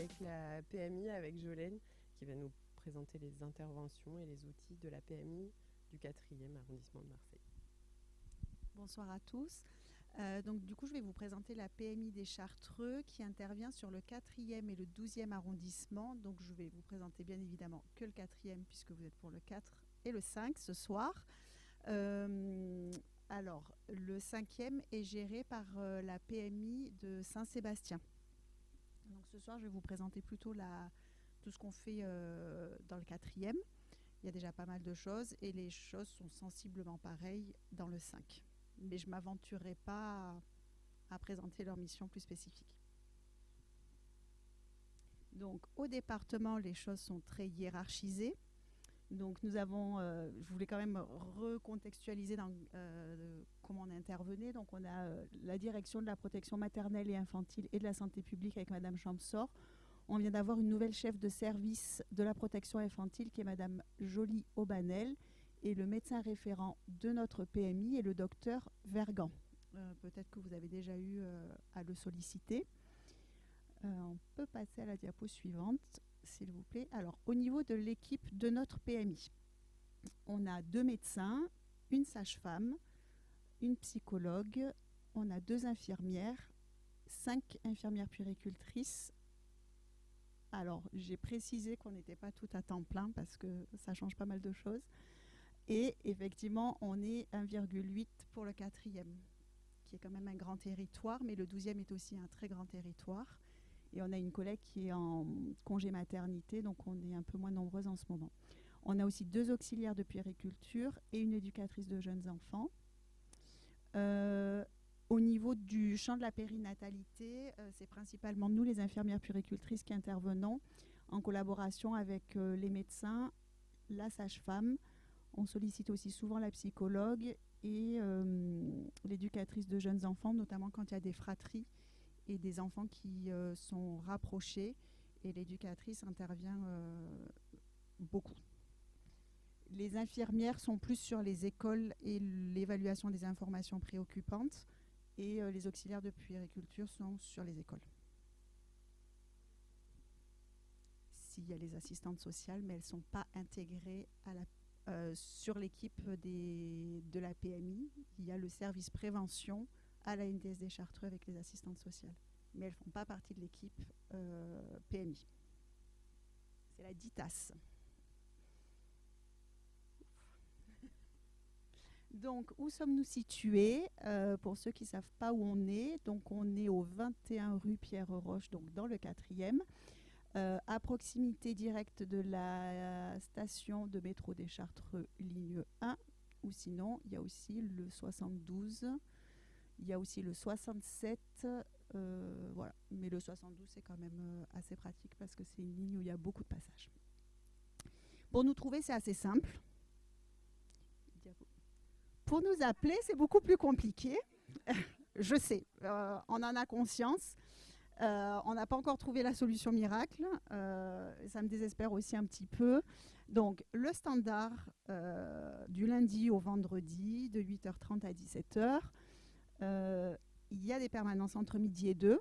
avec la PMI, avec Jolène, qui va nous présenter les interventions et les outils de la PMI du 4e arrondissement de Marseille. Bonsoir à tous. Donc, du coup, je vais vous présenter la PMI des Chartreux qui intervient sur le 4e et le 12e arrondissement. Donc, je vais vous présenter bien évidemment que le 4e puisque vous êtes pour le 4 et le 5 ce soir. Alors, le 5e est géré par la PMI de Saint-Sébastien. Donc, ce soir, je vais vous présenter plutôt tout ce qu'on fait dans le 4e. Il y a déjà pas mal de choses et les choses sont sensiblement pareilles dans le 5. Mais je ne m'aventurerai pas à présenter leur mission plus spécifique. Donc, au département, les choses sont très hiérarchisées. Donc, nous avons, je voulais quand même recontextualiser dans comment on intervenait. Donc, on a la direction de la protection maternelle et infantile et de la santé publique avec Madame Champsor. On vient d'avoir une nouvelle chef de service de la protection infantile qui est Madame Jolie Aubanel. Et le médecin référent de notre PMI est le docteur Vergan. Peut-être que vous avez déjà eu à le solliciter. On peut passer à la diapo suivante, s'il vous plaît. Alors, au niveau de l'équipe de notre PMI, on a 2 médecins, une sage-femme, une psychologue, on a 2 infirmières, 5 infirmières puéricultrices. Alors, j'ai précisé qu'on n'était pas tout à temps plein parce que ça change pas mal de choses. Et effectivement, on est 1,8 pour le 4e, qui est quand même un grand territoire, mais le 12e est aussi un très grand territoire. Et on a une collègue qui est en congé maternité, donc on est un peu moins nombreuses en ce moment. On a aussi 2 auxiliaires de puériculture et une éducatrice de jeunes enfants. Au niveau du champ de la périnatalité, c'est principalement nous, les infirmières puéricultrices, qui intervenons en collaboration avec les médecins, la sage-femme. On sollicite aussi souvent la psychologue et l'éducatrice de jeunes enfants, notamment quand il y a des fratries et des enfants qui sont rapprochés. Et l'éducatrice intervient beaucoup. Les infirmières sont plus sur les écoles et l'évaluation des informations préoccupantes. Et les auxiliaires de puériculture sont sur les écoles. S'il y a les assistantes sociales, mais elles ne sont pas intégrées sur l'équipe de la PMI. Il y a le service prévention à la NDS des Chartreux avec les assistantes sociales. Mais elles ne font pas partie de l'équipe PMI. C'est la DITAS. Donc, où sommes-nous situés pour ceux qui ne savent pas où on est, donc on est au 21 rue Pierre-Roche, donc dans le 4e. À proximité directe de la station de métro des Chartreux, ligne 1, ou sinon, il y a aussi le 72, il y a aussi le 67, voilà. Mais le 72, c'est quand même assez pratique parce que c'est une ligne où il y a beaucoup de passages. Pour nous trouver, c'est assez simple. Pour nous appeler, c'est beaucoup plus compliqué. Je sais, on en a conscience. On n'a pas encore trouvé la solution miracle. Ça me désespère aussi un petit peu. Donc, le standard du lundi au vendredi, de 8h30 à 17h. Il y a des permanences entre midi et 2.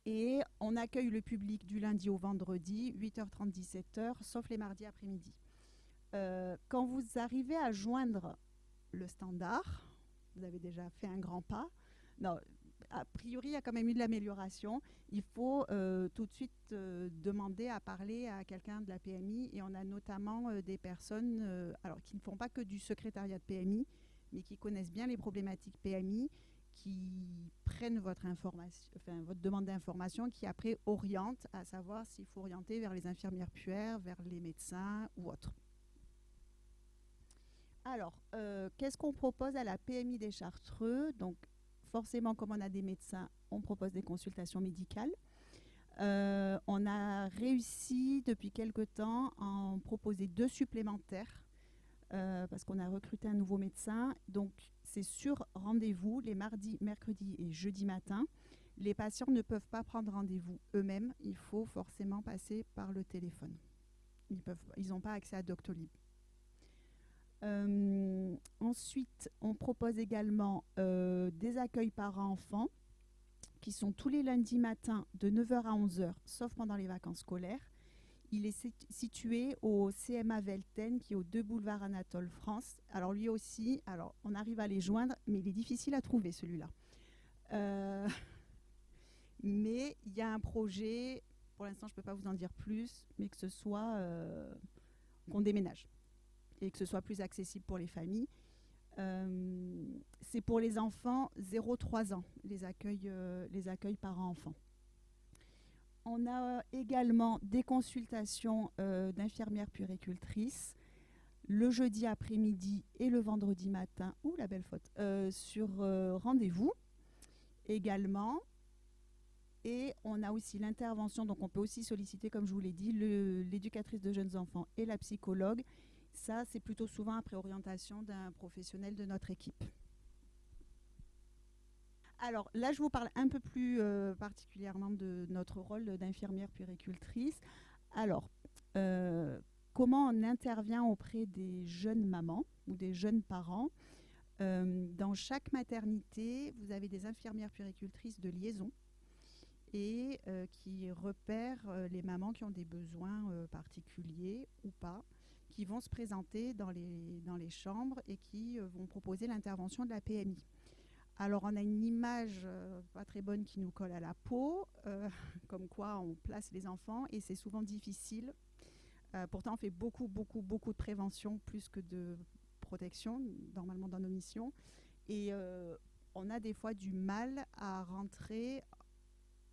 Et on accueille le public du lundi au vendredi, 8h30, 17h, sauf les mardis après-midi. Quand vous arrivez à joindre le standard, vous avez déjà fait un grand pas. Non, a priori, il y a quand même eu de l'amélioration. Il faut tout de suite demander à parler à quelqu'un de la PMI. Et on a notamment des personnes qui ne font pas que du secrétariat de PMI, mais qui connaissent bien les problématiques PMI, qui prennent votre demande d'information, qui après orientent à savoir s'il faut orienter vers les infirmières puères, vers les médecins ou autres. Alors, qu'est-ce qu'on propose à la PMI des Chartreux? Donc, forcément, comme on a des médecins, on propose des consultations médicales. On a réussi depuis quelque temps à en proposer 2 supplémentaires parce qu'on a recruté un nouveau médecin. Donc, c'est sur rendez-vous les mardis, mercredis et jeudi matin. Les patients ne peuvent pas prendre rendez-vous eux-mêmes. Il faut forcément passer par le téléphone. Ils n'ont pas accès à Doctolib. Ensuite, on propose également des accueils parents-enfants qui sont tous les lundis matins de 9h à 11h, sauf pendant les vacances scolaires. Il est situé au CMA Velten, qui est au 2 boulevard Anatole France. Alors lui aussi, on arrive à les joindre, mais il est difficile à trouver celui-là. Mais il y a un projet, pour l'instant je ne peux pas vous en dire plus, mais que ce soit qu'on déménage et que ce soit plus accessible pour les familles. C'est pour les enfants 0-3 ans, les accueils parents-enfants. On a également des consultations d'infirmières puéricultrices le jeudi après-midi et le vendredi matin, la belle faute, sur rendez-vous également. Et on a aussi l'intervention, donc on peut aussi solliciter, comme je vous l'ai dit, l'éducatrice de jeunes enfants et la psychologue. Ça, c'est plutôt souvent après orientation d'un professionnel de notre équipe. Alors là, je vous parle un peu plus particulièrement de notre rôle d'infirmière puéricultrice. Alors, comment on intervient auprès des jeunes mamans ou des jeunes parents? Dans chaque maternité, vous avez des infirmières puéricultrices de liaison et qui repèrent les mamans qui ont des besoins particuliers ou pas, qui vont se présenter dans les chambres et qui vont proposer l'intervention de la PMI. Alors, on a une image pas très bonne qui nous colle à la peau, comme quoi on place les enfants et c'est souvent difficile. Pourtant, on fait beaucoup de prévention plus que de protection, normalement dans nos missions. Et on a des fois du mal à rentrer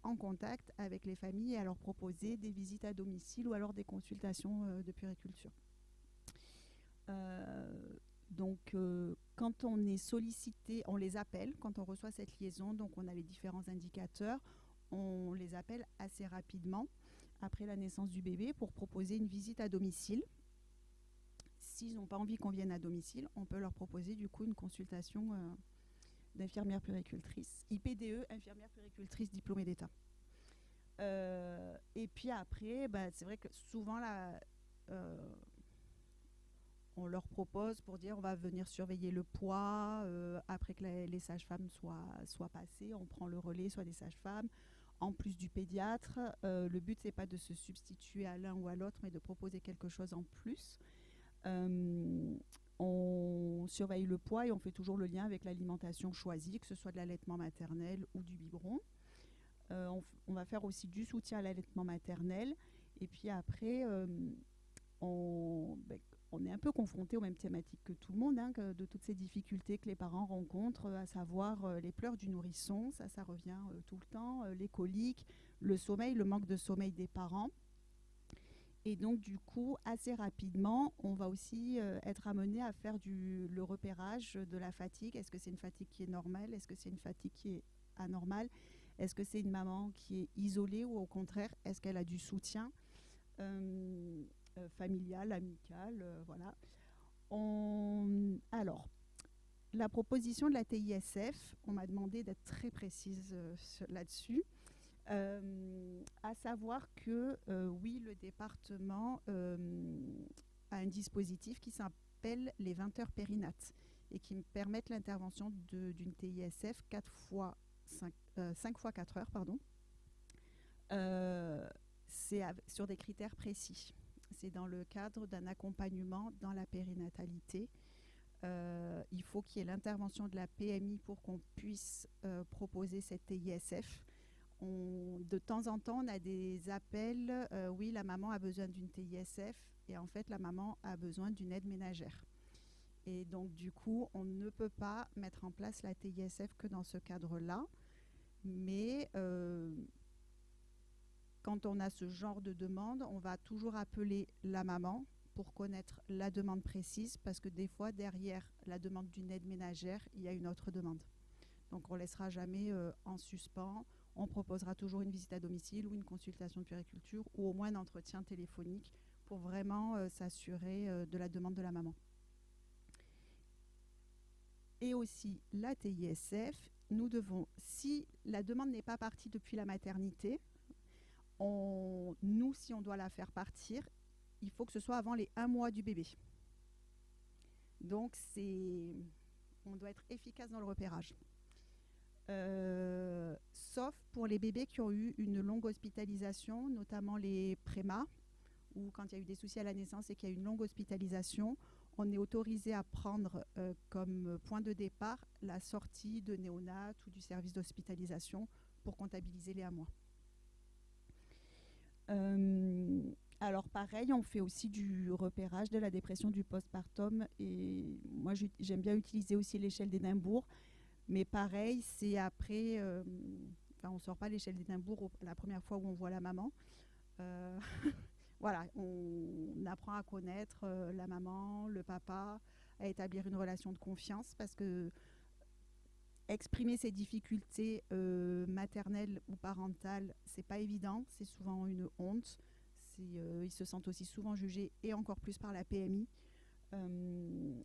en contact avec les familles et à leur proposer des visites à domicile ou alors des consultations de puériculture. Donc, quand on est sollicité, on les appelle quand on reçoit cette liaison. Donc, on a les différents indicateurs. On les appelle assez rapidement après la naissance du bébé pour proposer une visite à domicile. S'ils n'ont pas envie qu'on vienne à domicile, on peut leur proposer du coup une consultation d'infirmière puéricultrice. IPDE, infirmière puéricultrice diplômée d'État. Et puis après, c'est vrai que souvent on leur propose pour dire on va venir surveiller le poids après que les sages-femmes soient passées, on prend le relais soit des sages-femmes en plus du pédiatre. Le but c'est pas de se substituer à l'un ou à l'autre mais de proposer quelque chose en plus. On surveille le poids et on fait toujours le lien avec l'alimentation choisie, que ce soit de l'allaitement maternel ou du biberon. On va faire aussi du soutien à l'allaitement maternel et puis après on est un peu confronté aux mêmes thématiques que tout le monde, de toutes ces difficultés que les parents rencontrent, à savoir les pleurs du nourrisson, ça revient tout le temps, les coliques, le sommeil, le manque de sommeil des parents. Et donc du coup, assez rapidement, on va aussi être amené à faire le repérage de la fatigue. Est-ce que c'est une fatigue qui est normale? Est-ce que c'est une fatigue qui est anormale? Est-ce que c'est une maman qui est isolée ou au contraire, est-ce qu'elle a du soutien familial, amical, voilà. Alors, la proposition de la TISF, on m'a demandé d'être très précise là-dessus, à savoir que oui, le département a un dispositif qui s'appelle les 20 heures périnates et qui me permettent l'intervention d'une TISF 5 fois 4 heures, pardon. C'est sur des critères précis. C'est dans le cadre d'un accompagnement dans la périnatalité. Il faut qu'il y ait l'intervention de la PMI pour qu'on puisse proposer cette TISF. De temps en temps, on a des appels, oui, la maman a besoin d'une TISF et en fait, la maman a besoin d'une aide ménagère. Et donc, du coup, on ne peut pas mettre en place la TISF que dans ce cadre-là. Mais quand on a ce genre de demande, on va toujours appeler la maman pour connaître la demande précise parce que des fois, derrière la demande d'une aide ménagère, il y a une autre demande. Donc, on ne laissera jamais en suspens. On proposera toujours une visite à domicile ou une consultation de puériculture ou au moins un entretien téléphonique pour vraiment s'assurer de la demande de la maman. Et aussi, la TISF, nous devons, si la demande n'est pas partie depuis la maternité, nous, si on doit la faire partir, il faut que ce soit avant les 1 mois du bébé. Donc, on doit être efficace dans le repérage. sauf pour les bébés qui ont eu une longue hospitalisation, notamment les prémas, ou quand il y a eu des soucis à la naissance et qu'il y a eu une longue hospitalisation, on est autorisé à prendre comme point de départ la sortie de néonat ou du service d'hospitalisation pour comptabiliser les AMOA. Alors pareil, on fait aussi du repérage de la dépression du postpartum et moi j'aime bien utiliser aussi l'échelle d'Édimbourg, mais pareil, c'est après, on ne sort pas l'échelle d'Édimbourg la première fois où on voit la maman. Voilà, on apprend à connaître la maman, le papa, à établir une relation de confiance parce que exprimer ses difficultés maternelles ou parentales, c'est pas évident, c'est souvent une honte. Ils se sentent aussi souvent jugés et encore plus par la PMI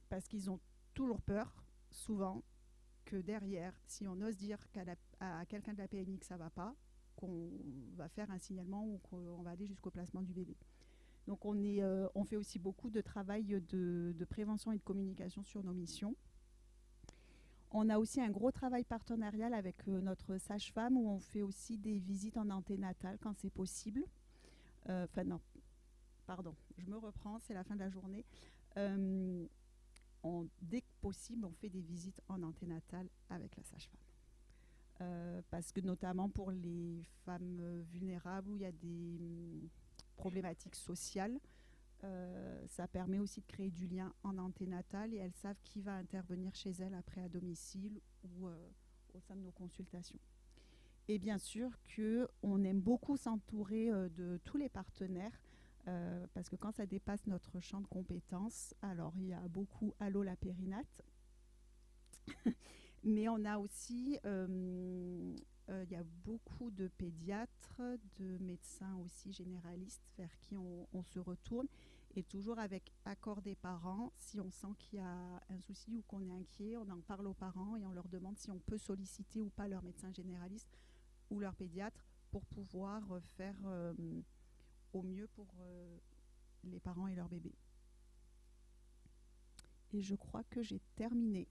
parce qu'ils ont toujours peur, souvent, que derrière, si on ose dire à quelqu'un de la PMI que ça va pas, qu'on va faire un signalement ou qu'on va aller jusqu'au placement du bébé. Donc on fait aussi beaucoup de travail de prévention et de communication sur nos missions. On a aussi un gros travail partenarial avec notre sage-femme où on fait aussi des visites en anténatale quand c'est possible. Non, pardon, je me reprends, c'est la fin de la journée. Dès que possible, on fait des visites en anténatale avec la sage-femme. Parce que notamment pour les femmes vulnérables où il y a des problématiques sociales, ça permet aussi de créer du lien en anténatal et elles savent qui va intervenir chez elles après à domicile ou au sein de nos consultations. Et bien sûr qu'on aime beaucoup s'entourer de tous les partenaires parce que quand ça dépasse notre champ de compétences, alors il y a beaucoup Allô la périnate, mais on a aussi, il y a beaucoup de pédiatres, de médecins aussi généralistes vers qui on se retourne et toujours avec accord des parents. Si on sent qu'il y a un souci ou qu'on est inquiet, on en parle aux parents et on leur demande si on peut solliciter ou pas leur médecin généraliste ou leur pédiatre pour pouvoir faire au mieux pour les parents et leur bébé. Et je crois que j'ai terminé.